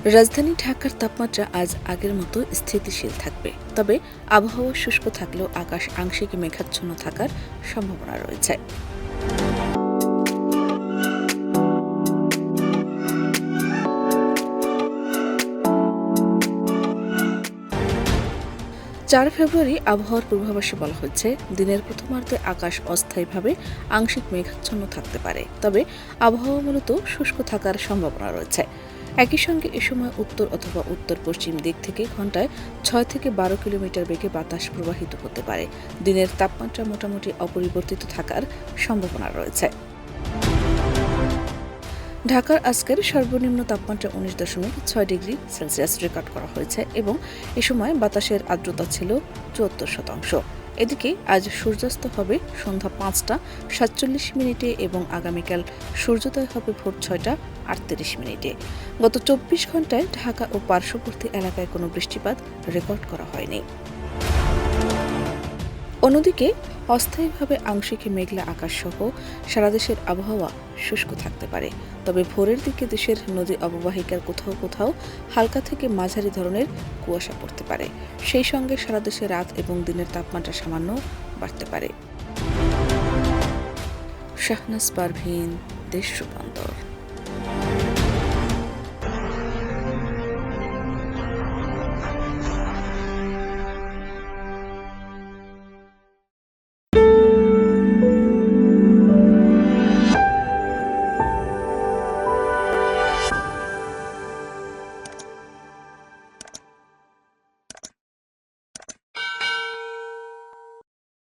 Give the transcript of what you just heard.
রাজধানী ঢাকার তাপমাত্রা আজ আগের মতো স্থিতিশীল থাকবে, তবে আবহাওয়া শুষ্ক থাকলেও আকাশ আংশিক মেঘাচ্ছন্ন থাকার সম্ভাবনা রয়েছে। 4 ফেব্রুয়ারি আবহাওয়ার পূর্বাভাসে বলা হয়েছে, দিনের প্রথমার্ধে আকাশ অস্থায়ীভাবে আংশিক মেঘাচ্ছন্ন থাকতে পারে, তবে আবহাওয়া মূলত শুষ্ক থাকার সম্ভাবনা রয়েছে। একই সঙ্গে এ সময় উত্তর অথবা উত্তর পশ্চিম দিক থেকে ঘন্টায় 6 থেকে 12 কিলোমিটার বেগে বাতাস প্রবাহিত হতে পারে। দিনের তাপমাত্রা মোটামুটি অপরিবর্তিত থাকার সম্ভাবনা রয়েছে। ঢাকার আজকের সর্বনিম্ন তাপমাত্রা 19.6 ডিগ্রি সেলসিয়াস রেকর্ড করা হয়েছে এবং এ সময় বাতাসের আর্দ্রতা ছিল 74%। এদিকে আজ সূর্যাস্ত হবে সন্ধ্যা 5টা 47 মিনিটে এবং আগামীকাল সূর্যোদয় হবে ভোর 6টা 38 মিনিটে। গত 24 ঘন্টায় ঢাকা ও পার্শ্ববর্তী এলাকায় কোনো বৃষ্টিপাত রেকর্ড করা হয়নি। অন্যদিকে অস্থায়ীভাবে আংশিক মেঘলা আকাশসহ সারা দেশের আবহাওয়া শুষ্ক থাকতে পারে, তবে ভোরের দিকে দেশের নদী অববাহিকার কোথাও কোথাও হালকা থেকে মাঝারি ধরনের কুয়াশা পড়তে পারে। সেই সঙ্গে সারা দেশে রাত এবং দিনের তাপমাত্রা সামান্য বাড়তে পারে। শাহনাজ পারভীন, দেশ রূপান্তর।